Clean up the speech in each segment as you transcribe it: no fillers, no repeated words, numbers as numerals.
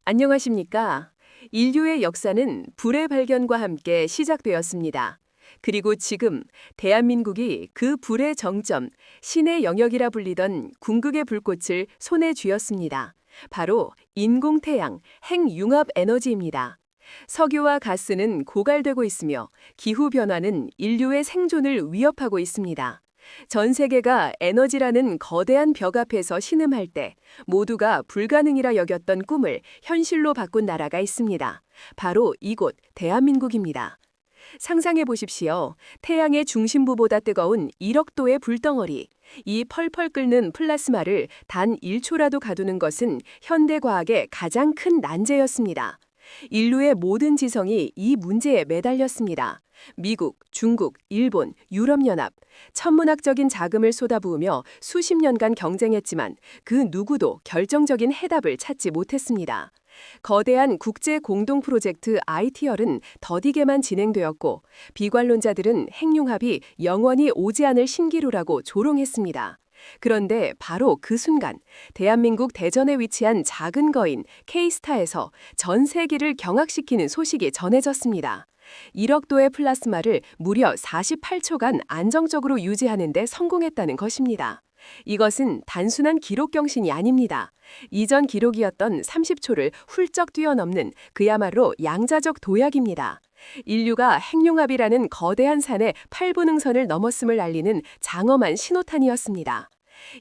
안녕하십니까? 인류의 역사는 불의 발견과 함께 시작되었습니다. 그리고 지금 대한민국이 그 불의 정점, 신의 영역이라 불리던 궁극의 불꽃을 손에 쥐었습니다. 바로 인공태양, 핵융합 에너지입니다. 석유와 가스는 고갈되고 있으며 기후변화는 인류의 생존을 위협하고 있습니다. 전 세계가 에너지라는 거대한 벽 앞에서 신음할 때 모두가 불가능이라 여겼던 꿈을 현실로 바꾼 나라가 있습니다. 바로 이곳 대한민국입니다. 상상해 보십시오. 태양의 중심부보다 뜨거운 1억 도의 불덩어리. 이 펄펄 끓는 플라스마를 단 1초라도 가두는 것은 현대 과학의 가장 큰 난제였습니다. 인류의 모든 지성이 이 문제에 매달렸습니다. 미국, 중국, 일본, 유럽연합, 천문학적인 자금을 쏟아부으며 수십 년간 경쟁했지만 그 누구도 결정적인 해답을 찾지 못했습니다. 거대한 국제 공동 프로젝트 ITER은 더디게만 진행되었고 비관론자들은 핵융합이 영원히 오지 않을 신기루라고 조롱했습니다. 그런데 바로 그 순간 대한민국 대전에 위치한 작은 거인 K스타에서 전 세계를 경악시키는 소식이 전해졌습니다. 1억 도의 플라스마를 무려 48초간 안정적으로 유지하는 데 성공했다는 것입니다. 이것은 단순한 기록 경신이 아닙니다. 이전 기록이었던 30초를 훌쩍 뛰어넘는 그야말로 양자적 도약입니다. 인류가 핵융합이라는 거대한 산의 8분응선을 넘었음을 알리는 장엄한 신호탄이었습니다.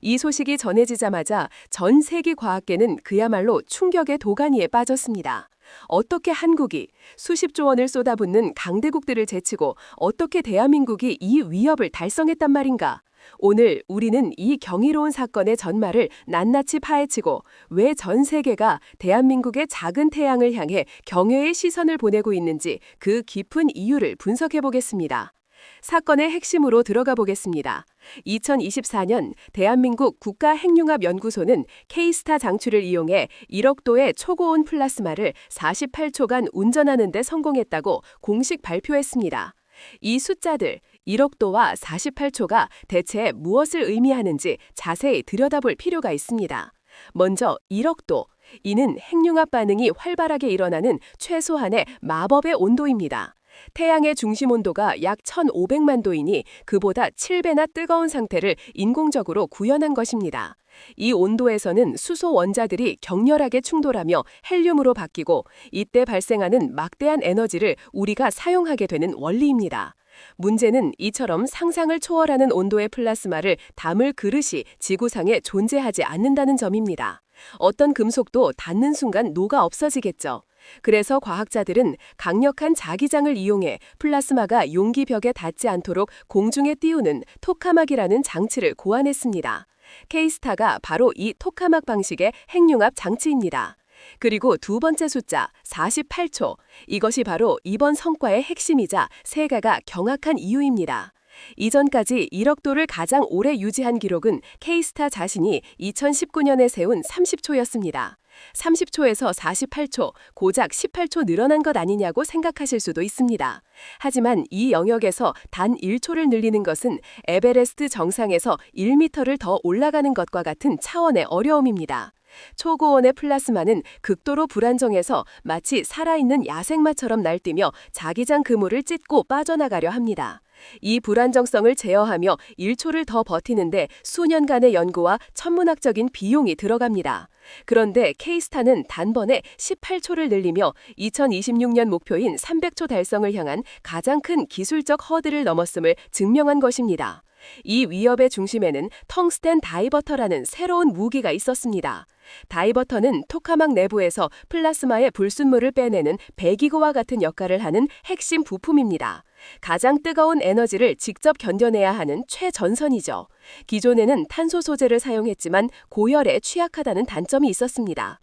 이 소식이 전해지자마자 전 세계 과학계는 그야말로 충격의 도가니에 빠졌습니다. 어떻게 한국이 수십조 원을 쏟아붓는 강대국들을 제치고 어떻게 대한민국이 이 위협을 달성했단 말인가? 오늘 우리는 이 경이로운 사건의 전말을 낱낱이 파헤치고 왜 전 세계가 대한민국의 작은 태양을 향해 경외의 시선을 보내고 있는지 그 깊은 이유를 분석해 보겠습니다. 사건의 핵심으로 들어가 보겠습니다. 2024년 대한민국 국가핵융합연구소는 K스타 장치를 이용해 1억 도의 초고온 플라스마를 48초간 운전하는 데 성공했다고 공식 발표했습니다. 이 숫자들 1억 도와 48초가 대체 무엇을 의미하는지 자세히 들여다볼 필요가 있습니다. 먼저 1억 도, 이는 핵융합 반응이 활발하게 일어나는 최소한의 마법의 온도입니다. 태양의 중심 온도가 약 1,500만 도이니 그보다 7배나 뜨거운 상태를 인공적으로 구현한 것입니다. 이 온도에서는 수소 원자들이 격렬하게 충돌하며 헬륨으로 바뀌고 이때 발생하는 막대한 에너지를 우리가 사용하게 되는 원리입니다. 문제는 이처럼 상상을 초월하는 온도의 플라스마를 담을 그릇이 지구상에 존재하지 않는다는 점입니다. 어떤 금속도 닿는 순간 녹아 없어지겠죠. 그래서 과학자들은 강력한 자기장을 이용해 플라스마가 용기 벽에 닿지 않도록 공중에 띄우는 토카막이라는 장치를 고안했습니다. K스타가 바로 이 토카막 방식의 핵융합 장치입니다. 그리고 두 번째 숫자 48초. 이것이 바로 이번 성과의 핵심이자 세계가 경악한 이유입니다. 이전까지 1억 도를 가장 오래 유지한 기록은 K스타 자신이 2019년에 세운 30초였습니다. 30초에서 48초, 고작 18초 늘어난 것 아니냐고 생각하실 수도 있습니다. 하지만 이 영역에서 단 1초를 늘리는 것은 에베레스트 정상에서 1m를 더 올라가는 것과 같은 차원의 어려움입니다. 초고온의 플라스마는 극도로 불안정해서 마치 살아있는 야생마처럼 날뛰며 자기장 그물을 찢고 빠져나가려 합니다. 이 불안정성을 제어하며 1초를 더 버티는데 수년간의 연구와 천문학적인 비용이 들어갑니다. 그런데 K스타는 단번에 18초를 늘리며 2026년 목표인 300초 달성을 향한 가장 큰 기술적 허들을 넘었음을 증명한 것입니다. 이 위협의 중심에는 텅스텐 다이버터라는 새로운 무기가 있었습니다. 다이버터는 토카막 내부에서 플라스마의 불순물을 빼내는 배기구와 같은 역할을 하는 핵심 부품입니다. 가장 뜨거운 에너지를 직접 견뎌내야 하는 최전선이죠. 기존에는 탄소 소재를 사용했지만 고열에 취약하다는 단점이 있었습니다.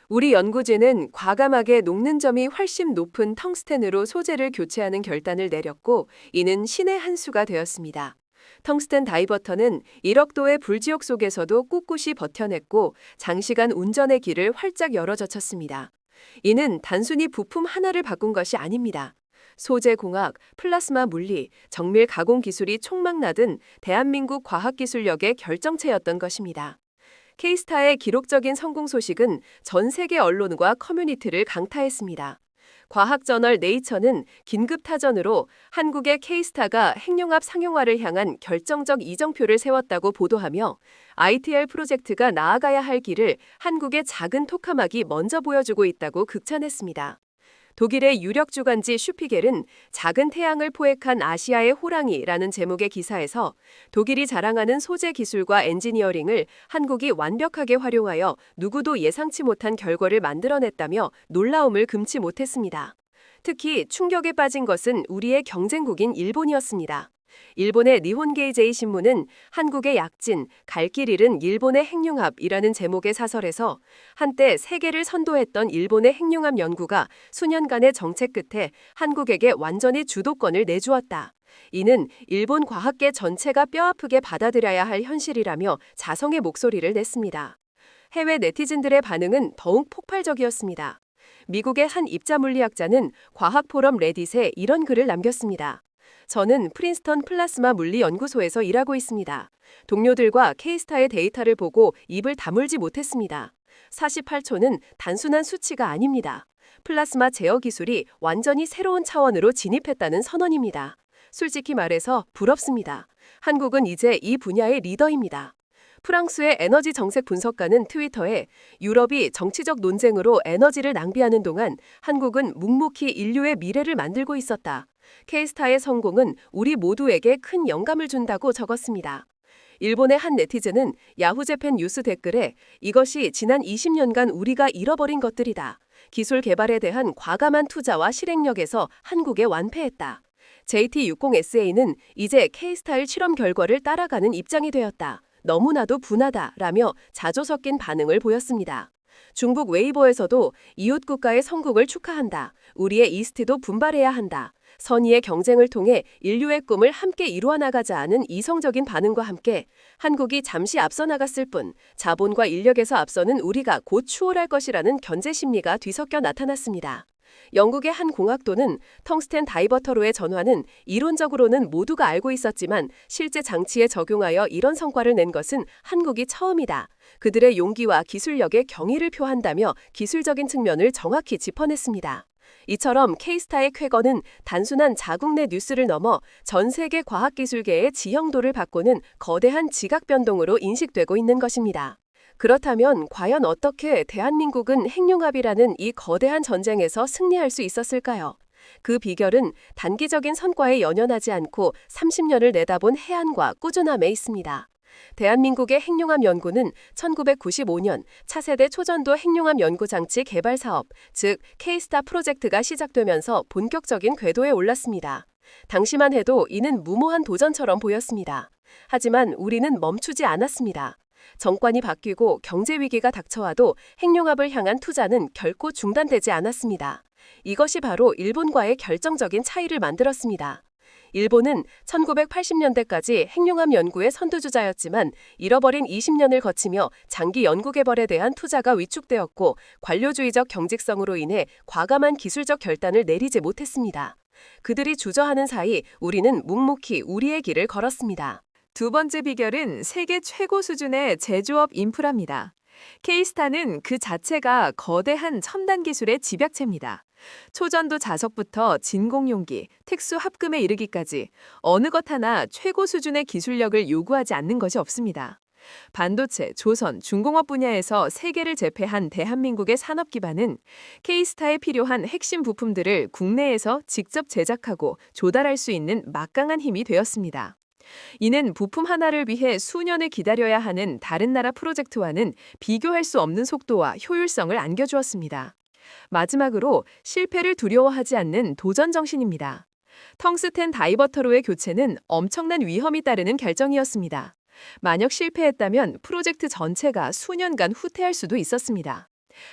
우리 연구진은 과감하게 녹는 점이 훨씬 높은 텅스텐으로 소재를 교체하는 결단을 내렸고 이는 신의 한 수가 되었습니다. 텅스텐 다이버터는 1억 도의 불지옥 속에서도 꿋꿋이 버텨냈고 장시간 운전의 길을 활짝 열어젖혔습니다. 이는 단순히 부품 하나를 바꾼 것이 아닙니다. 소재 공학, 플라스마 물리, 정밀 가공 기술이 총망라든 대한민국 과학기술력의 결정체였던 것입니다. K스타의 기록적인 성공 소식은 전 세계 언론과 커뮤니티를 강타했습니다. 과학저널 네이처는 긴급 타전으로 한국의 K스타가 핵융합 상용화를 향한 결정적 이정표를 세웠다고 보도하며 ITR 프로젝트가 나아가야 할 길을 한국의 작은 토카막이 먼저 보여주고 있다고 극찬했습니다. 독일의 유력 주간지 슈피겔은 작은 태양을 포획한 아시아의 호랑이라는 제목의 기사에서 독일이 자랑하는 소재 기술과 엔지니어링을 한국이 완벽하게 활용하여 누구도 예상치 못한 결과를 만들어냈다며 놀라움을 금치 못했습니다. 특히 충격에 빠진 것은 우리의 경쟁국인 일본이었습니다. 일본의 니혼게이제이 신문은 한국의 약진, 갈 길 잃은 일본의 핵융합이라는 제목의 사설에서 한때 세계를 선도했던 일본의 핵융합 연구가 수년간의 정책 끝에 한국에게 완전히 주도권을 내주었다. 이는 일본 과학계 전체가 뼈아프게 받아들여야 할 현실이라며 자성의 목소리를 냈습니다. 해외 네티즌들의 반응은 더욱 폭발적이었습니다. 미국의 한 입자물리학자는 과학포럼 레딧에 이런 글을 남겼습니다. 저는 프린스턴 플라스마 물리 연구소에서 일하고 있습니다. 동료들과 K스타의 데이터를 보고 입을 다물지 못했습니다. 48초는 단순한 수치가 아닙니다. 플라스마 제어 기술이 완전히 새로운 차원으로 진입했다는 선언입니다. 솔직히 말해서 부럽습니다. 한국은 이제 이 분야의 리더입니다. 프랑스의 에너지 정책 분석가는 트위터에 유럽이 정치적 논쟁으로 에너지를 낭비하는 동안 한국은 묵묵히 인류의 미래를 만들고 있었다. K스타의 성공은 우리 모두에게 큰 영감을 준다고 적었습니다. 일본의 한 네티즌은 야후재팬 뉴스 댓글에 이것이 지난 20년간 우리가 잃어버린 것들이다. 기술 개발에 대한 과감한 투자와 실행력에서 한국에 완패했다. JT60SA는 이제 K스타일 실험 결과를 따라가는 입장이 되었다. 너무나도 분하다 라며 자조 섞인 반응을 보였습니다. 중국 웨이보에서도 이웃 국가의 성공을 축하한다. 우리의 이스트도 분발해야 한다. 선의의 경쟁을 통해 인류의 꿈을 함께 이루어 나가자는 이성적인 반응과 함께 한국이 잠시 앞서 나갔을 뿐 자본과 인력에서 앞서는 우리가 곧 추월할 것이라는 견제 심리가 뒤섞여 나타났습니다. 영국의 한 공학도는 텅스텐 다이버터로의 전환은 이론적으로는 모두가 알고 있었지만 실제 장치에 적용하여 이런 성과를 낸 것은 한국이 처음이다. 그들의 용기와 기술력에 경의를 표한다며 기술적인 측면을 정확히 짚어냈습니다. 이처럼 K스타의 쾌거는 단순한 자국 내 뉴스를 넘어 전 세계 과학기술계의 지형도를 바꾸는 거대한 지각 변동으로 인식되고 있는 것입니다. 그렇다면 과연 어떻게 대한민국은 핵융합이라는 이 거대한 전쟁에서 승리할 수 있었을까요? 그 비결은 단기적인 성과에 연연하지 않고 30년을 내다본 해안과 꾸준함에 있습니다. 대한민국의 핵융합 연구는 1995년 차세대 초전도 핵융합 연구장치 개발 사업, 즉 K스타 프로젝트가 시작되면서 본격적인 궤도에 올랐습니다. 당시만 해도 이는 무모한 도전처럼 보였습니다. 하지만 우리는 멈추지 않았습니다. 정권이 바뀌고 경제 위기가 닥쳐와도 핵융합을 향한 투자는 결코 중단되지 않았습니다. 이것이 바로 일본과의 결정적인 차이를 만들었습니다. 일본은 1980년대까지 핵융합 연구의 선두주자였지만 잃어버린 20년을 거치며 장기 연구 개발에 대한 투자가 위축되었고 관료주의적 경직성으로 인해 과감한 기술적 결단을 내리지 못했습니다. 그들이 주저하는 사이 우리는 묵묵히 우리의 길을 걸었습니다. 두 번째 비결은 세계 최고 수준의 제조업 인프라입니다. K스타는 그 자체가 거대한 첨단 기술의 집약체입니다. 초전도 자석부터 진공용기, 특수 합금에 이르기까지 어느 것 하나 최고 수준의 기술력을 요구하지 않는 것이 없습니다. 반도체, 조선, 중공업 분야에서 세계를 제패한 대한민국의 산업 기반은 K스타에 필요한 핵심 부품들을 국내에서 직접 제작하고 조달할 수 있는 막강한 힘이 되었습니다. 이는 부품 하나를 위해 수년을 기다려야 하는 다른 나라 프로젝트와는 비교할 수 없는 속도와 효율성을 안겨주었습니다. 마지막으로 실패를 두려워하지 않는 도전 정신입니다. 텅스텐 다이버터로의 교체는 엄청난 위험이 따르는 결정이었습니다. 만약 실패했다면 프로젝트 전체가 수년간 후퇴할 수도 있었습니다.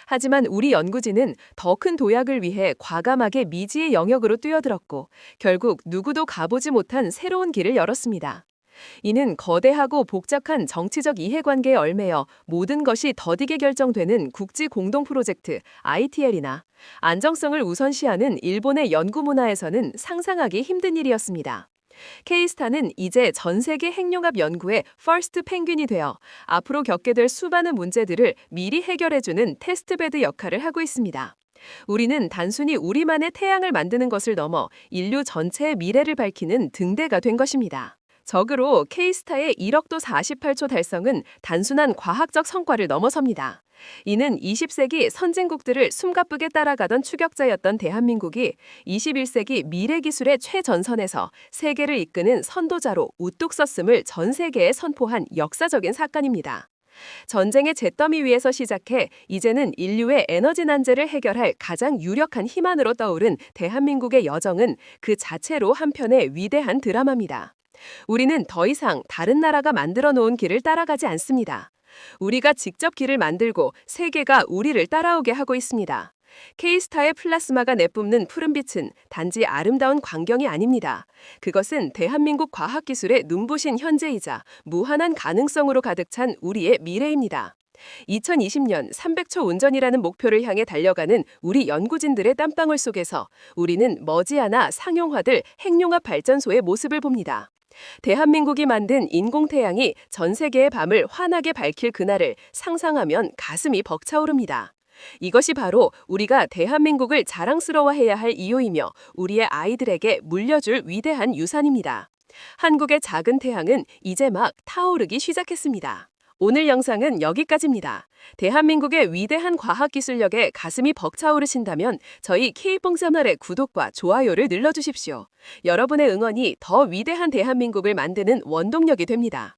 하지만 우리 연구진은 더 큰 도약을 위해 과감하게 미지의 영역으로 뛰어들었고 결국 누구도 가보지 못한 새로운 길을 열었습니다. 이는 거대하고 복잡한 정치적 이해관계에 얽매여 모든 것이 더디게 결정되는 국지 공동 프로젝트 ITL이나 안정성을 우선시하는 일본의 연구 문화에서는 상상하기 힘든 일이었습니다. K스타는 이제 전 세계 핵융합 연구의 퍼스트 펭귄이 되어 앞으로 겪게 될 수많은 문제들을 미리 해결해주는 테스트베드 역할을 하고 있습니다. 우리는 단순히 우리만의 태양을 만드는 것을 넘어 인류 전체의 미래를 밝히는 등대가 된 것입니다. 적으로 K스타의 1억도 48초 달성은 단순한 과학적 성과를 넘어섭니다. 이는 20세기 선진국들을 숨가쁘게 따라가던 추격자였던 대한민국이 21세기 미래 기술의 최전선에서 세계를 이끄는 선도자로 우뚝 섰음을 전 세계에 선포한 역사적인 사건입니다. 전쟁의 잿더미 위에서 시작해 이제는 인류의 에너지 난제를 해결할 가장 유력한 힘안으로 떠오른 대한민국의 여정은 그 자체로 한편의 위대한 드라마입니다. 우리는 더 이상 다른 나라가 만들어 놓은 길을 따라가지 않습니다. 우리가 직접 길을 만들고 세계가 우리를 따라오게 하고 있습니다. K스타의 플라스마가 내뿜는 푸른빛은 단지 아름다운 광경이 아닙니다. 그것은 대한민국 과학기술의 눈부신 현재이자 무한한 가능성으로 가득 찬 우리의 미래입니다. 2020년 300초 운전이라는 목표를 향해 달려가는 우리 연구진들의 땀방울 속에서 우리는 머지않아 상용화될 핵융합 발전소의 모습을 봅니다. 대한민국이 만든 인공태양이 전 세계의 밤을 환하게 밝힐 그날을 상상하면 가슴이 벅차오릅니다. 이것이 바로 우리가 대한민국을 자랑스러워해야 할 이유이며 우리의 아이들에게 물려줄 위대한 유산입니다. 한국의 작은 태양은 이제 막 타오르기 시작했습니다. 오늘 영상은 여기까지입니다. 대한민국의 위대한 과학기술력에 가슴이 벅차오르신다면 저희 K뽕채널의 구독과 좋아요를 눌러주십시오. 여러분의 응원이 더 위대한 대한민국을 만드는 원동력이 됩니다.